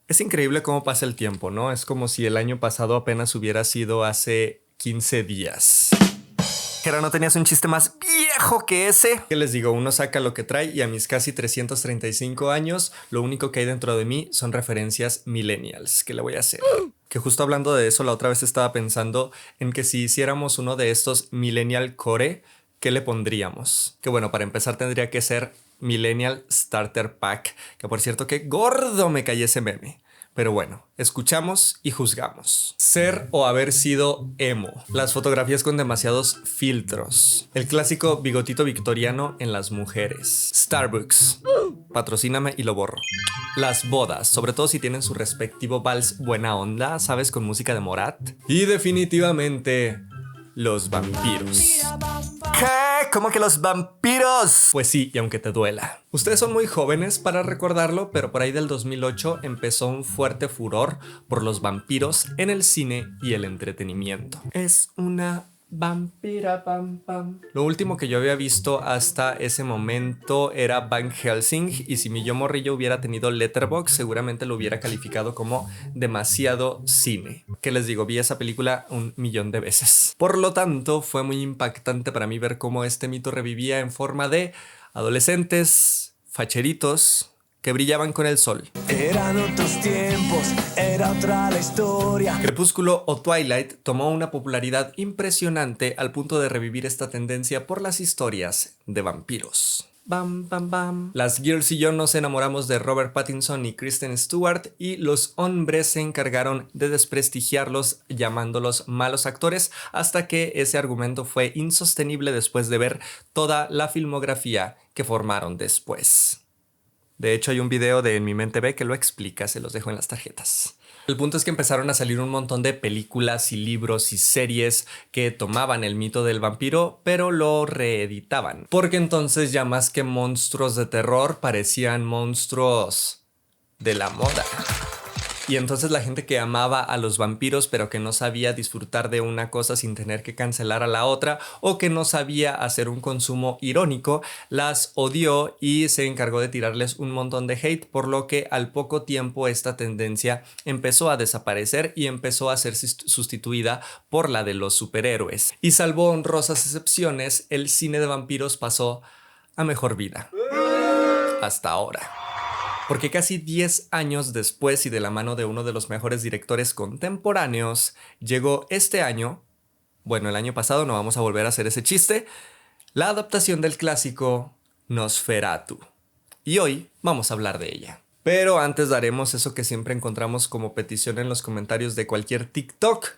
Es increíble cómo pasa el tiempo, ¿no? Es como si el año pasado apenas hubiera sido hace 15 días. Jera, ¿no tenías un chiste más viejo que ese? ¿Qué les digo? Uno saca lo que trae y a mis casi 335 años, lo único que hay dentro de mí son referencias millennials. ¿Qué le voy a hacer? Que justo hablando de eso, la otra vez estaba pensando en que si hiciéramos uno de estos Millennial Core, ¿qué le pondríamos? Que bueno, para empezar tendría que ser Millennial Starter Pack, que por cierto, qué gordo me cae ese meme. Pero bueno, escuchamos y juzgamos. Ser o haber sido emo. Las fotografías con demasiados filtros. El clásico bigotito victoriano en las mujeres. Starbucks. Patrocíname y lo borro. Las bodas, sobre todo si tienen su respectivo vals buena onda, ¿sabes? Con música de Morat. Y definitivamente, los vampiros. ¿Qué? ¿Cómo que los vampiros? Pues sí, y aunque te duela. Ustedes son muy jóvenes para recordarlo, pero por ahí del 2008 empezó un fuerte furor por los vampiros en el cine y el entretenimiento. Es una vampira, pam, pam. Lo último que yo había visto hasta ese momento era Van Helsing, y si mi yo morrillo hubiera tenido Letterboxd, seguramente lo hubiera calificado como demasiado cine. ¿Qué les digo? Vi esa película 1.000.000 de veces. Por lo tanto, fue muy impactante para mí ver cómo este mito revivía en forma de adolescentes, facheritos, que brillaban con el sol. Eran otros tiempos, era otra la historia. Crepúsculo o Twilight tomó una popularidad impresionante al punto de revivir esta tendencia por las historias de vampiros. Bam, bam, bam. Las girls y yo nos enamoramos de Robert Pattinson y Kristen Stewart, y los hombres se encargaron de desprestigiarlos llamándolos malos actores, hasta que ese argumento fue insostenible después de ver toda la filmografía que formaron después. De hecho, hay un video de En mi mente ve que lo explica, se los dejo en las tarjetas. El punto es que empezaron a salir un montón de películas y libros y series que tomaban el mito del vampiro, pero lo reeditaban. Porque entonces ya más que monstruos de terror, parecían monstruos de la moda. Y entonces la gente que amaba a los vampiros pero que no sabía disfrutar de una cosa sin tener que cancelar a la otra, o que no sabía hacer un consumo irónico, las odió y se encargó de tirarles un montón de hate, por lo que al poco tiempo esta tendencia empezó a desaparecer y empezó a ser sustituida por la de los superhéroes. Y salvo honrosas excepciones, el cine de vampiros pasó a mejor vida. Hasta ahora. Porque casi 10 años después y de la mano de uno de los mejores directores contemporáneos, llegó este año, bueno, el año pasado, no vamos a volver a hacer ese chiste, la adaptación del clásico Nosferatu. Y hoy vamos a hablar de ella. Pero antes daremos eso que siempre encontramos como petición en los comentarios de cualquier TikTok: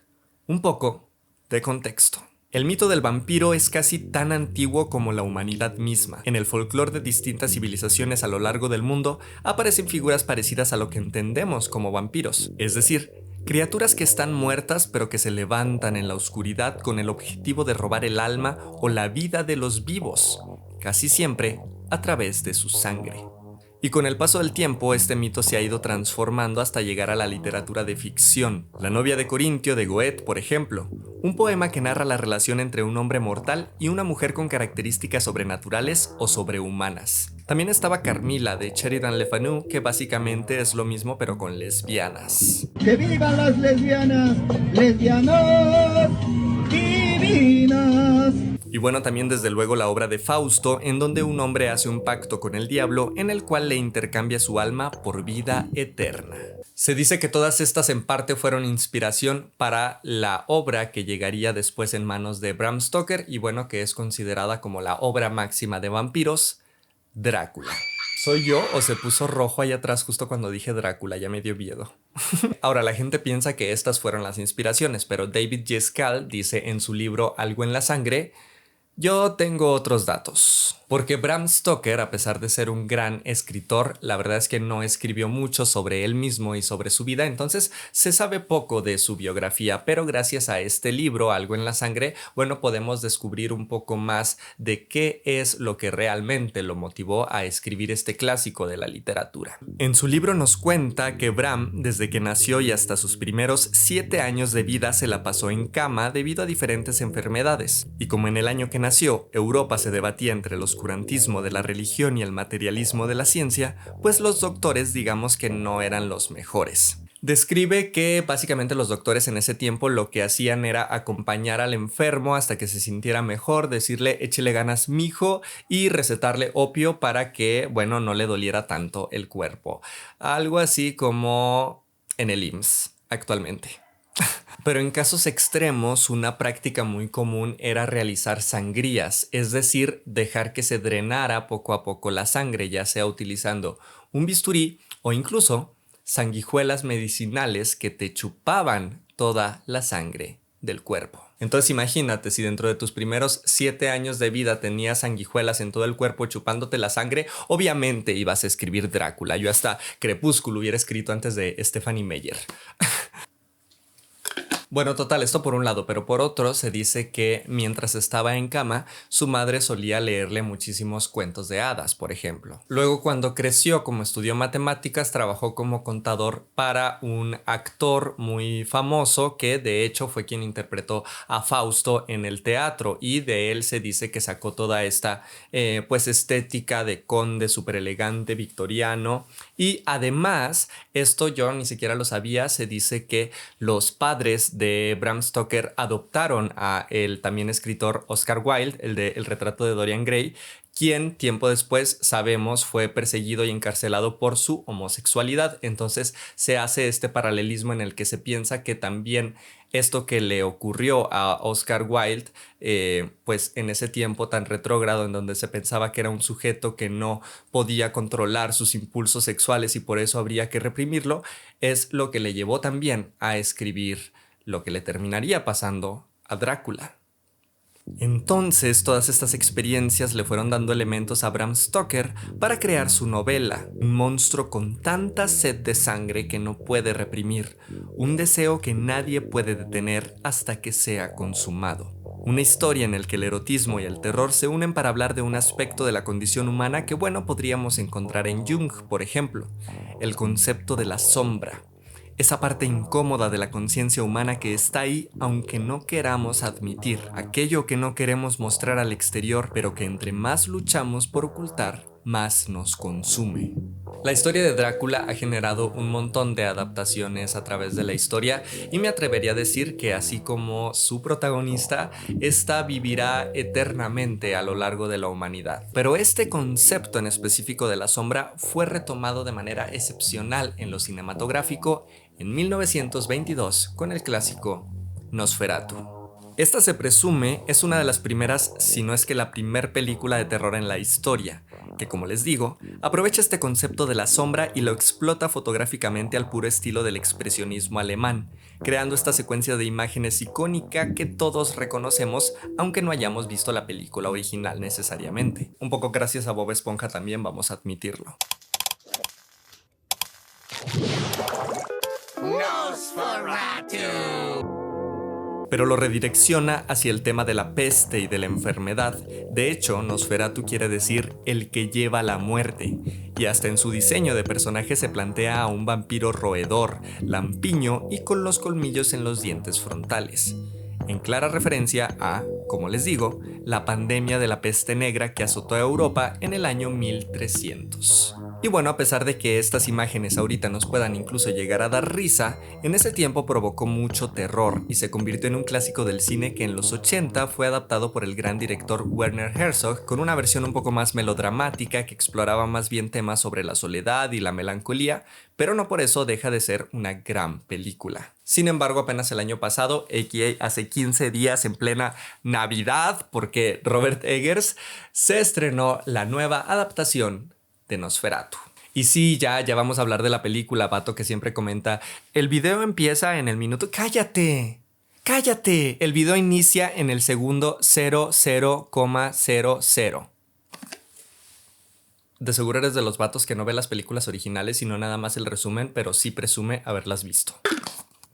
un poco de contexto. El mito del vampiro es casi tan antiguo como la humanidad misma. En el folclore de distintas civilizaciones a lo largo del mundo aparecen figuras parecidas a lo que entendemos como vampiros, es decir, criaturas que están muertas pero que se levantan en la oscuridad con el objetivo de robar el alma o la vida de los vivos, casi siempre a través de su sangre. Y con el paso del tiempo, este mito se ha ido transformando hasta llegar a la literatura de ficción. La novia de Corintio de Goethe, por ejemplo, un poema que narra la relación entre un hombre mortal y una mujer con características sobrenaturales o sobrehumanas. También estaba Carmila de Sheridan Le Fanu, que básicamente es lo mismo pero con lesbianas. ¡Que vivan las lesbianas! ¡Lesbianas divinas! Y bueno, también desde luego la obra de Fausto, en donde un hombre hace un pacto con el diablo en el cual le intercambia su alma por vida eterna. Se dice que todas estas en parte fueron inspiración para la obra que llegaría después en manos de Bram Stoker, y bueno, que es considerada como la obra máxima de vampiros, Drácula. ¿Soy yo o se puso rojo ahí atrás justo cuando dije Drácula? Ya me dio miedo. Ahora, la gente piensa que estas fueron las inspiraciones, pero David G. Skal dice en su libro Algo en la sangre: yo tengo otros datos. Porque Bram Stoker, a pesar de ser un gran escritor, la verdad es que no escribió mucho sobre él mismo y sobre su vida, entonces se sabe poco de su biografía, pero gracias a este libro, Algo en la sangre, bueno, podemos descubrir un poco más de qué es lo que realmente lo motivó a escribir este clásico de la literatura. En su libro nos cuenta que Bram, desde que nació y hasta sus primeros 7 años de vida, se la pasó en cama debido a diferentes enfermedades. Y como en el año que nació, Europa se debatía entre los oscurantismo de la religión y el materialismo de la ciencia, pues los doctores digamos que no eran los mejores. Describe que básicamente los doctores en ese tiempo lo que hacían era acompañar al enfermo hasta que se sintiera mejor, decirle échele ganas mijo y recetarle opio para que, bueno, no le doliera tanto el cuerpo. Algo así como en el IMSS actualmente. Pero en casos extremos, una práctica muy común era realizar sangrías, es decir, dejar que se drenara poco a poco la sangre, ya sea utilizando un bisturí o incluso sanguijuelas medicinales que te chupaban toda la sangre del cuerpo. Entonces imagínate si dentro de tus primeros 7 años de vida tenías sanguijuelas en todo el cuerpo chupándote la sangre, obviamente ibas a escribir Drácula. Yo hasta Crepúsculo hubiera escrito antes de Stephanie Meyer. Bueno, total, esto por un lado, pero por otro se dice que mientras estaba en cama, su madre solía leerle muchísimos cuentos de hadas, por ejemplo. Luego, cuando creció, como estudió matemáticas, trabajó como contador para un actor muy famoso que de hecho fue quien interpretó a Fausto en el teatro, y de él se dice que sacó toda esta pues estética de conde súper elegante, victoriano. Y además, esto yo ni siquiera lo sabía, se dice que los padres de Bram Stoker adoptaron a el también escritor Oscar Wilde, el de El retrato de Dorian Gray, quien tiempo después sabemos fue perseguido y encarcelado por su homosexualidad. Entonces se hace este paralelismo en el que se piensa que también esto que le ocurrió a Oscar Wilde, pues en ese tiempo tan retrógrado en donde se pensaba que era un sujeto que no podía controlar sus impulsos sexuales y por eso habría que reprimirlo, es lo que le llevó también a escribir lo que le terminaría pasando a Drácula. Entonces, todas estas experiencias le fueron dando elementos a Bram Stoker para crear su novela, un monstruo con tanta sed de sangre que no puede reprimir, un deseo que nadie puede detener hasta que sea consumado. Una historia en la que el erotismo y el terror se unen para hablar de un aspecto de la condición humana que, bueno, podríamos encontrar en Jung, por ejemplo, el concepto de la sombra. Esa parte incómoda de la conciencia humana que está ahí aunque no queramos admitir, aquello que no queremos mostrar al exterior, pero que entre más luchamos por ocultar, más nos consume. La historia de Drácula ha generado un montón de adaptaciones a través de la historia y me atrevería a decir que así como su protagonista, esta vivirá eternamente a lo largo de la humanidad. Pero este concepto en específico de la sombra fue retomado de manera excepcional en lo cinematográfico en 1922 con el clásico Nosferatu. Esta se presume es una de las primeras, si no es que la primer película de terror en la historia, que como les digo, aprovecha este concepto de la sombra y lo explota fotográficamente al puro estilo del expresionismo alemán, creando esta secuencia de imágenes icónica que todos reconocemos, aunque no hayamos visto la película original necesariamente. Un poco gracias a Bob Esponja también, vamos a admitirlo. Pero lo redirecciona hacia el tema de la peste y de la enfermedad. De hecho, Nosferatu quiere decir el que lleva la muerte, y hasta en su diseño de personaje se plantea a un vampiro roedor, lampiño y con los colmillos en los dientes frontales, en clara referencia a, como les digo, la pandemia de la peste negra que azotó a Europa en el año 1300. Y bueno, a pesar de que estas imágenes ahorita nos puedan incluso llegar a dar risa, en ese tiempo provocó mucho terror y se convirtió en un clásico del cine que en los 80 fue adaptado por el gran director Werner Herzog con una versión un poco más melodramática que exploraba más bien temas sobre la soledad y la melancolía, pero no por eso deja de ser una gran película. Sin embargo, apenas el año pasado, a.k.a. hace 15 días en plena Navidad, porque Robert Eggers se estrenó la nueva adaptación de Nosferatu. Y sí, ya vamos a hablar de la película, vato que siempre comenta, el video empieza en el minuto... ¡Cállate! ¡Cállate! El video inicia en el segundo 00,00. De seguro eres de los vatos que no ve las películas originales, sino nada más el resumen, pero sí presume haberlas visto.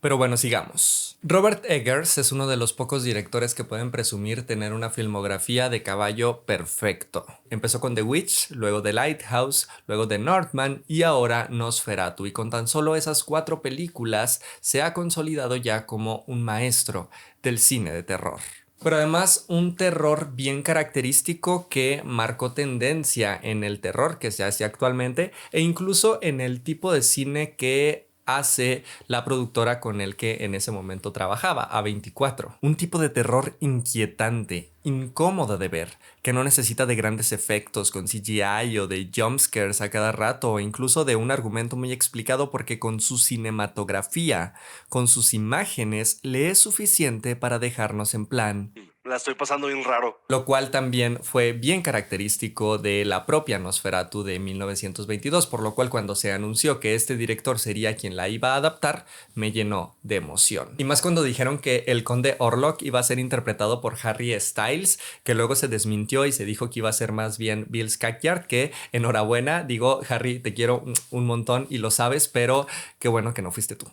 Pero bueno, sigamos. Robert Eggers es uno de los pocos directores que pueden presumir tener una filmografía de caballo perfecto. Empezó con The Witch, luego The Lighthouse, luego The Northman y ahora Nosferatu. Y con tan solo esas 4 películas se ha consolidado ya como un maestro del cine de terror. Pero además un terror bien característico que marcó tendencia en el terror que se hace actualmente e incluso en el tipo de cine que hace la productora con el que en ese momento trabajaba, A24. Un tipo de terror inquietante, incómodo de ver, que no necesita de grandes efectos con CGI o de jumpscares a cada rato o incluso de un argumento muy explicado, porque con su cinematografía, con sus imágenes, le es suficiente para dejarnos en plan. La estoy pasando bien raro. Lo cual también fue bien característico de la propia Nosferatu de 1922, por lo cual cuando se anunció que este director sería quien la iba a adaptar, me llenó de emoción. Y más cuando dijeron que el conde Orlok iba a ser interpretado por Harry Styles, que luego se desmintió y se dijo que iba a ser más bien Bill Skarsgård, que enhorabuena, digo, Harry, te quiero un montón y lo sabes, pero qué bueno que no fuiste tú.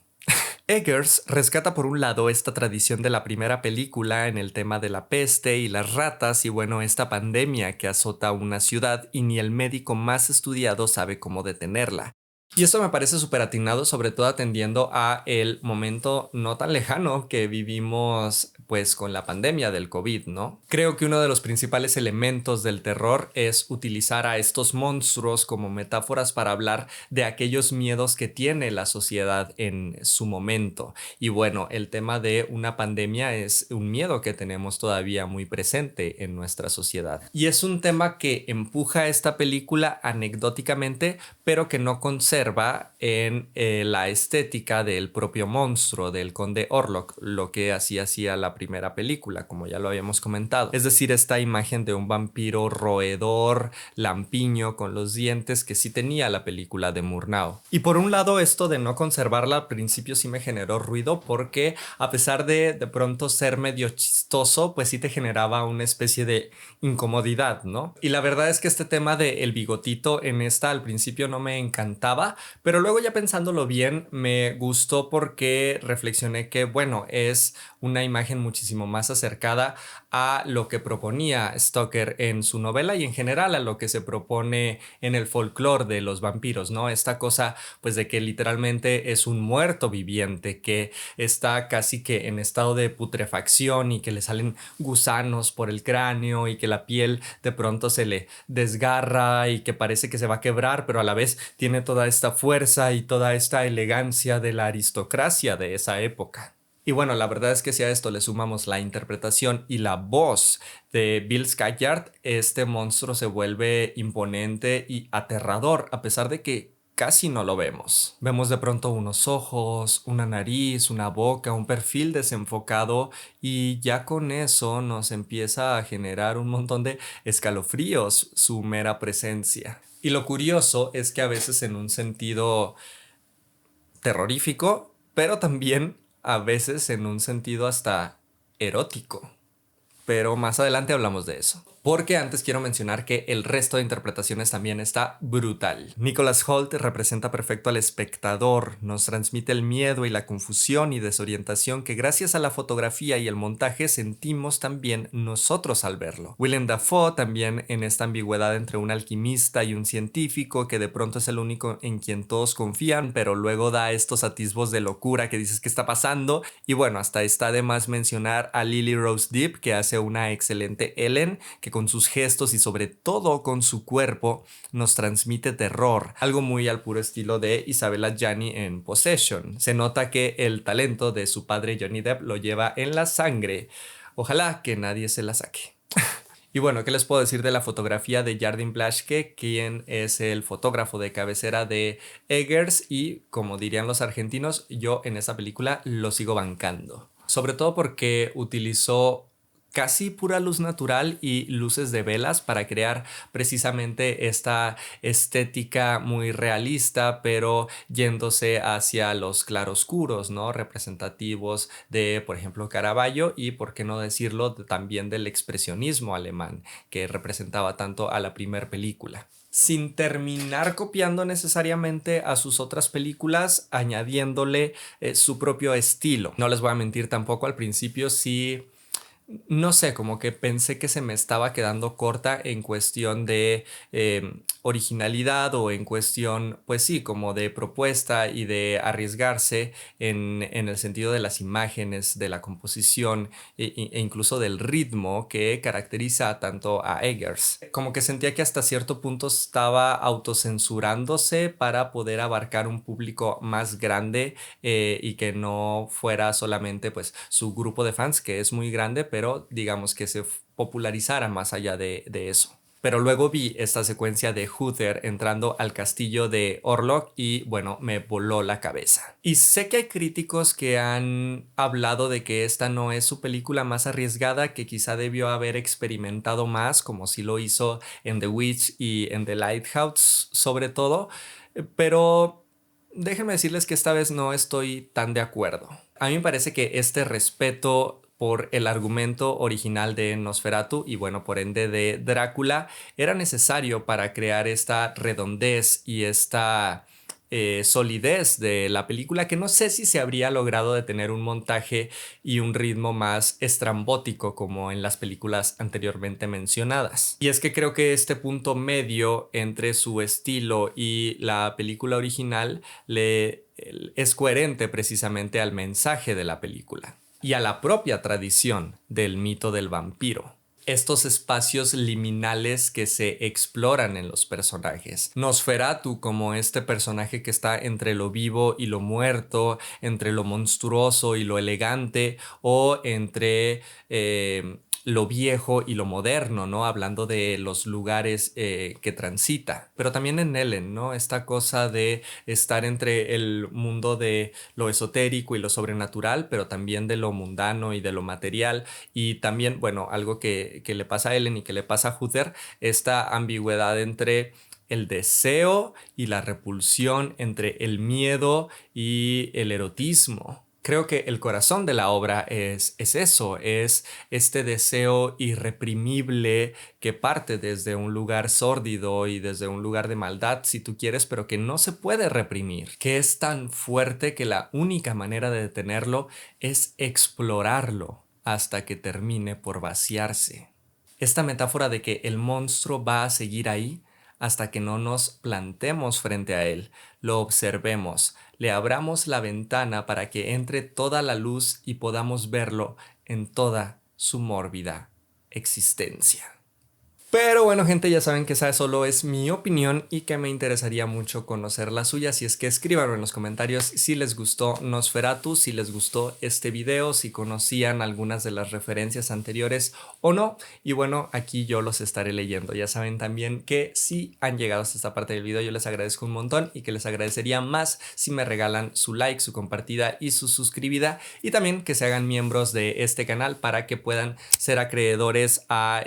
Eggers rescata por un lado esta tradición de la primera película en el tema de la peste y las ratas y bueno, esta pandemia que azota una ciudad y ni el médico más estudiado sabe cómo detenerla. Y esto me parece súper atinado, sobre todo atendiendo a el momento no tan lejano que vivimos pues con la pandemia del COVID, ¿no? Creo que uno de los principales elementos del terror es utilizar a estos monstruos como metáforas para hablar de aquellos miedos que tiene la sociedad en su momento. Y bueno, el tema de una pandemia es un miedo que tenemos todavía muy presente en nuestra sociedad. Y es un tema que empuja esta película anecdóticamente, pero que no conserva en la estética del propio monstruo del conde Orlok, lo que así hacía la primera película, como ya lo habíamos comentado. Es decir, esta imagen de un vampiro roedor, lampiño, con los dientes que sí tenía la película de Murnau. Y por un lado, esto de no conservarla al principio sí me generó ruido, porque a pesar de pronto ser medio chistoso, pues sí te generaba una especie de incomodidad, ¿no? Y la verdad es que este tema del bigotito en esta al principio no me encantaba, pero luego ya pensándolo bien me gustó porque reflexioné que bueno, es una imagen muchísimo más acercada a lo que proponía Stoker en su novela y en general a lo que se propone en el folclore de los vampiros, ¿no? Esta cosa pues de que literalmente es un muerto viviente que está casi que en estado de putrefacción y que le salen gusanos por el cráneo y que la piel de pronto se le desgarra y que parece que se va a quebrar, pero a la vez tiene toda esta fuerza y toda esta elegancia de la aristocracia de esa época. Y bueno, la verdad es que si a esto le sumamos la interpretación y la voz de Bill Skarsgård, este monstruo se vuelve imponente y aterrador, a pesar de que casi no lo vemos. Vemos de pronto unos ojos, una nariz, una boca, un perfil desenfocado y ya con eso nos empieza a generar un montón de escalofríos su mera presencia. Y lo curioso es que a veces en un sentido terrorífico, pero también a veces en un sentido hasta erótico. Pero más adelante hablamos de eso. Porque antes quiero mencionar que el resto de interpretaciones también está brutal. Nicholas Hoult representa perfecto al espectador, nos transmite el miedo y la confusión y desorientación que gracias a la fotografía y el montaje sentimos también nosotros al verlo. Willem Dafoe también en esta ambigüedad entre un alquimista y un científico que de pronto es el único en quien todos confían, pero luego da estos atisbos de locura que dices ¿qué está pasando? Y bueno, hasta está de más mencionar a Lily Rose Depp, que hace una excelente Ellen, que con sus gestos y sobre todo con su cuerpo nos transmite terror, algo muy al puro estilo de Isabella Gianni en Possession. Se nota que el talento de su padre Johnny Depp lo lleva en la sangre. Ojalá que nadie se la saque. Y bueno, ¿qué les puedo decir de la fotografía de Jardin Blaschke, quien es el fotógrafo de cabecera de Eggers? Y como dirían los argentinos, yo en esa película lo sigo bancando. Sobre todo porque utilizó casi pura luz natural y luces de velas para crear precisamente esta estética muy realista, pero yéndose hacia los claroscuros, ¿no? Representativos de, por ejemplo, Caravaggio y, por qué no decirlo, también del expresionismo alemán, que representaba tanto a la primer película. Sin terminar copiando necesariamente a sus otras películas, añadiéndole su propio estilo. No les voy a mentir tampoco, al principio sí no sé, como que pensé que se me estaba quedando corta en cuestión de originalidad o en cuestión, pues sí, como de propuesta y de arriesgarse en el sentido de las imágenes, de la composición e incluso del ritmo que caracteriza tanto a Eggers. Como que sentía que hasta cierto punto estaba autocensurándose para poder abarcar un público más grande y que no fuera solamente pues su grupo de fans, que es muy grande, pero digamos que se popularizara más allá de eso. Pero luego vi esta secuencia de Uther entrando al castillo de Orlok y bueno, me voló la cabeza. Y sé que hay críticos que han hablado de que esta no es su película más arriesgada, que quizá debió haber experimentado más, como sí lo hizo en The Witch y en The Lighthouse sobre todo, pero déjenme decirles que esta vez no estoy tan de acuerdo. A mí me parece que este respeto por el argumento original de Nosferatu y bueno, por ende de Drácula, era necesario para crear esta redondez y esta solidez de la película, que no sé si se habría logrado de tener un montaje y un ritmo más estrambótico como en las películas anteriormente mencionadas. Y es que creo que este punto medio entre su estilo y la película original es coherente precisamente al mensaje de la película y a la propia tradición del mito del vampiro. Estos espacios liminales que se exploran en los personajes. Nosferatu como este personaje que está entre lo vivo y lo muerto, entre lo monstruoso y lo elegante, o entre lo viejo y lo moderno, ¿no? Hablando de los lugares que transita. Pero también en Ellen, ¿no? Esta cosa de estar entre el mundo de lo esotérico y lo sobrenatural, pero también de lo mundano y de lo material. Y también, bueno, algo que le pasa a Ellen y que le pasa a Uther, esta ambigüedad entre el deseo y la repulsión, entre el miedo y el erotismo. Creo que el corazón de la obra es eso, es este deseo irreprimible que parte desde un lugar sórdido y desde un lugar de maldad, si tú quieres, pero que no se puede reprimir, que es tan fuerte que la única manera de detenerlo es explorarlo hasta que termine por vaciarse. Esta metáfora de que el monstruo va a seguir ahí hasta que no nos plantemos frente a él, lo observemos, le abramos la ventana para que entre toda la luz y podamos verlo en toda su mórbida existencia. Pero bueno, gente, ya saben que esa solo es mi opinión y que me interesaría mucho conocer la suya, así es que escríbanlo en los comentarios si les gustó Nosferatu, si les gustó este video, si conocían algunas de las referencias anteriores o no. Y bueno, aquí yo los estaré leyendo. Ya saben también que si han llegado hasta esta parte del video, yo les agradezco un montón y que les agradecería más si me regalan su like, su compartida y su suscribida, y también que se hagan miembros de este canal para que puedan ser acreedores a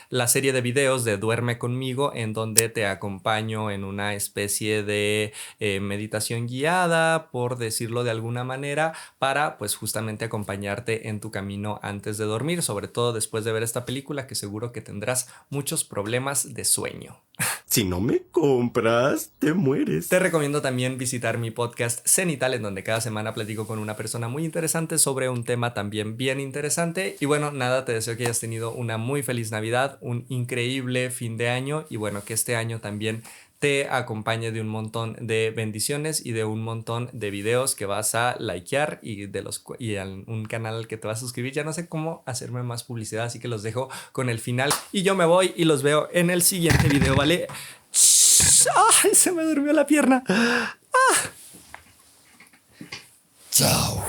la serie de videos de Duerme Conmigo, en donde te acompaño en una especie de meditación guiada, por decirlo de alguna manera, para pues justamente acompañarte en tu camino antes de dormir, sobre todo después de ver esta película, que seguro que tendrás muchos problemas de sueño. Si no me compras, te mueres. Te recomiendo también visitar mi podcast Cenital, en donde cada semana platico con una persona muy interesante sobre un tema también bien interesante. Y bueno, nada, te deseo que hayas tenido una muy feliz Navidad, un increíble fin de año, y bueno, que este año también te acompañe de un montón de bendiciones y de un montón de videos que vas a likear y un canal al que te vas a suscribir. Ya no sé cómo hacerme más publicidad, así que los dejo con el final y yo me voy y los veo en el siguiente video, ¿vale? ¡Ay, se me durmió la pierna! ¡Ah! Chao.